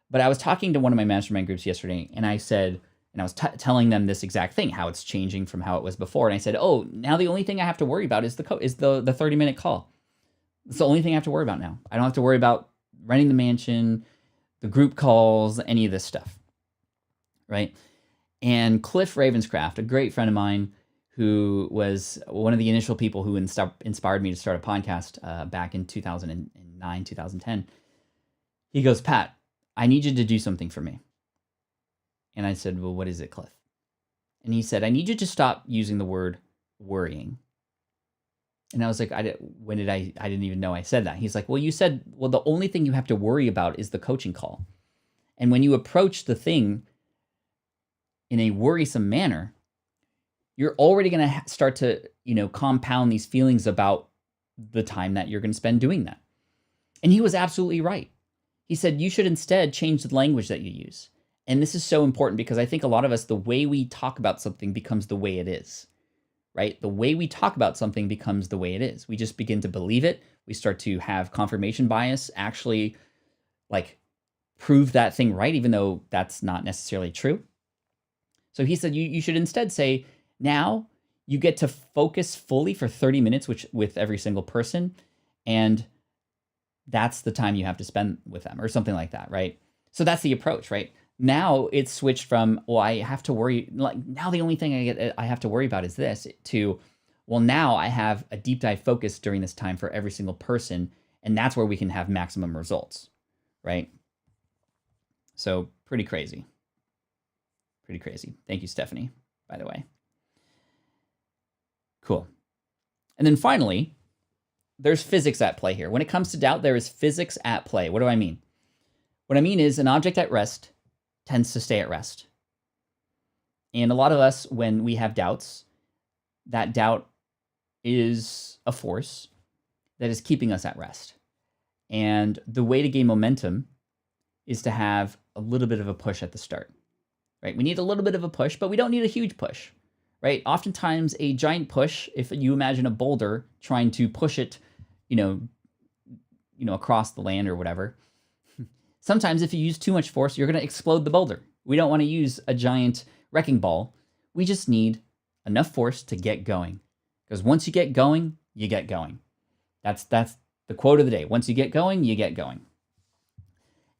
But I was talking to one of my mastermind groups yesterday, and I said, and I was telling them this exact thing, how it's changing from how it was before. And I said, oh, now the only thing I have to worry about is the 30-minute call. It's the only thing I have to worry about now. I don't have to worry about renting the mansion, the group calls, any of this stuff, right? And Cliff Ravenscraft, a great friend of mine, who was one of the initial people who inspired me to start a podcast back in 2009, 2010. He goes, Pat, I need you to do something for me. And I said, well, what is it, Cliff? And he said, I need you to stop using the word worrying. And I was like, I didn't even know I said that. He's like, well, you said, well, the only thing you have to worry about is the coaching call. And when you approach the thing in a worrisome manner, you're already going to start to, compound these feelings about the time that you're going to spend doing that. And he was absolutely right. He said, you should instead change the language that you use. And this is so important because I think a lot of us, the way we talk about something becomes the way it is, right? The way we talk about something becomes the way it is. We just begin to believe it. We start to have confirmation bias, actually prove that thing right, even though that's not necessarily true. So he said, you should instead say, now you get to focus fully for 30 minutes with every single person, and that's the time you have to spend with them or something like that, right? So that's the approach, right? Now it's switched from, well, I have to worry, like now the only thing I have to worry about is this, to, well, now I have a deep dive focus during this time for every single person, and that's where we can have maximum results, right? So pretty crazy. Pretty crazy. Thank you, Stephanie, by the way. Cool. And then finally, there's physics at play here. When it comes to doubt, there is physics at play. What do I mean? What I mean is an object at rest tends to stay at rest. And a lot of us, when we have doubts, that doubt is a force that is keeping us at rest. And the way to gain momentum is to have a little bit of a push at the start, right? We need a little bit of a push, but we don't need a huge push, right? Oftentimes a giant push, if you imagine a boulder trying to push it, across the land or whatever, sometimes if you use too much force, you're going to explode the boulder. We don't want to use a giant wrecking ball. We just need enough force to get going. Because once you get going, you get going. That's the quote of the day. Once you get going, you get going.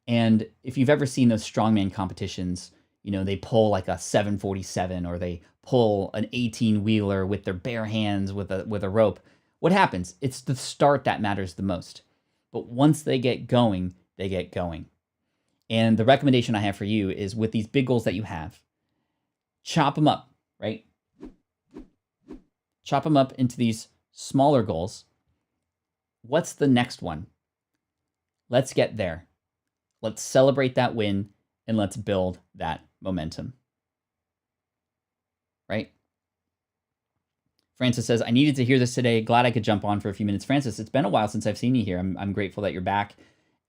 And if you've ever seen those strongman competitions, they pull like a 747 or they pull an 18-wheeler with their bare hands with a rope. What happens? It's the start that matters the most. But once they get going, they get going. And the recommendation I have for you is with these big goals that you have, chop them up, right? Chop them up into these smaller goals. What's the next one? Let's get there. Let's celebrate that win and let's build that momentum. Right? Francis says, I needed to hear this today. Glad I could jump on for a few minutes. Francis, it's been a while since I've seen you here. I'm grateful that you're back.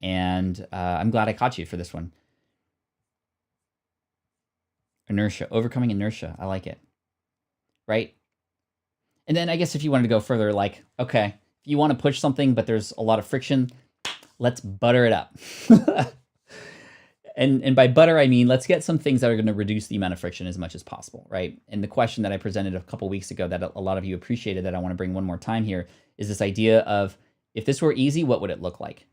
And I'm glad I caught you for this one. Inertia, overcoming inertia. I like it. Right? And then I guess if you wanted to go further, like, okay, if you want to push something, but there's a lot of friction, let's butter it up. And by butter, I mean, let's get some things that are going to reduce the amount of friction as much as possible, right? And the question that I presented a couple weeks ago that a lot of you appreciated that I want to bring one more time here is this idea of, if this were easy, what would it look like?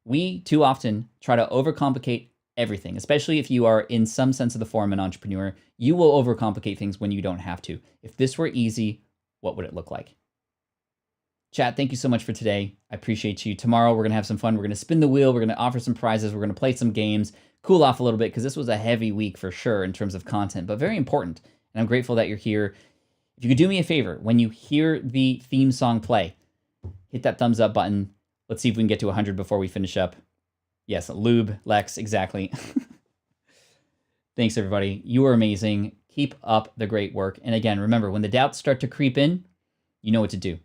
We too often try to overcomplicate everything, especially if you are in some sense of the form an entrepreneur. You will overcomplicate things when you don't have to. If this were easy, what would it look like? Chat, thank you so much for today. I appreciate you. Tomorrow, we're going to have some fun. We're going to spin the wheel. We're going to offer some prizes. We're going to play some games, cool off a little bit, because this was a heavy week for sure in terms of content, but very important. And I'm grateful that you're here. If you could do me a favor, when you hear the theme song play, hit that thumbs up button. Let's see if we can get to 100 before we finish up. Yes, Lube, Lex, exactly. Thanks, everybody. You are amazing. Keep up the great work. And again, remember, when the doubts start to creep in, you know what to do. You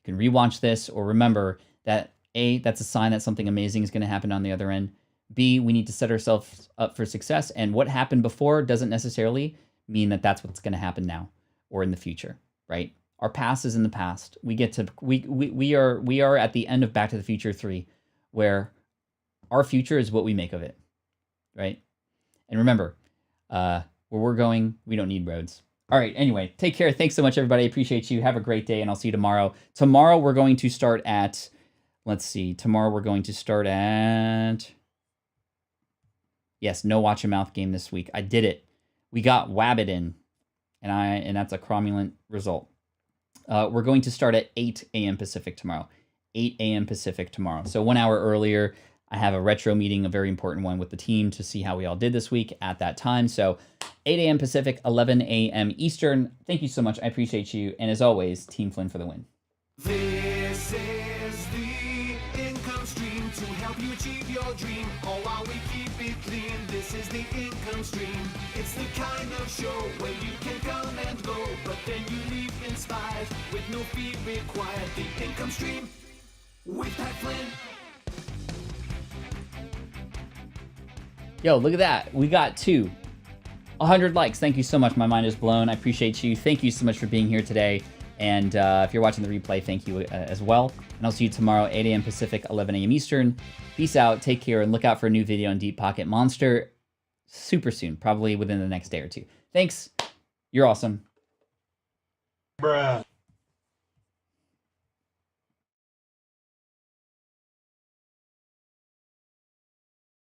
can rewatch this, or remember that A, that's a sign that something amazing is going to happen on the other end. B, we need to set ourselves up for success. And what happened before doesn't necessarily mean that that's what's going to happen now or in the future, right? Our past is in the past. We are at the end of Back to the Future 3, where our future is what we make of it, right? And remember, where we're going, we don't need roads. All right, anyway, take care. Thanks so much, everybody. I appreciate you. Have a great day, and I'll see you tomorrow. Tomorrow, we're going to start at, yes, no watch your mouth game this week. I did it. We got Wabbit in, and that's a cromulent result. We're going to start at 8 a.m. Pacific tomorrow. 8 a.m. Pacific tomorrow. So 1 hour earlier, I have a retro meeting, a very important one with the team to see how we all did this week at that time. So 8 a.m. Pacific, 11 a.m. Eastern. Thank you so much. I appreciate you. And as always, Team Flynn for the win. This is the income stream to help you achieve your dream. All while we keep it clean. This is the income stream. It's the kind of show where you can come and go, but then you leave inspired with no fee required. The income stream with Pat Flynn. Yo, look at that. We got 100 likes. Thank you so much. My mind is blown. I appreciate you. Thank you so much for being here today. And if you're watching the replay, thank you as well. And I'll see you tomorrow, 8 a.m. Pacific, 11 a.m. Eastern. Peace out. Take care. And look out for a new video on Deep Pocket Monster super soon, probably within the next day or two. Thanks. You're awesome. Bruh.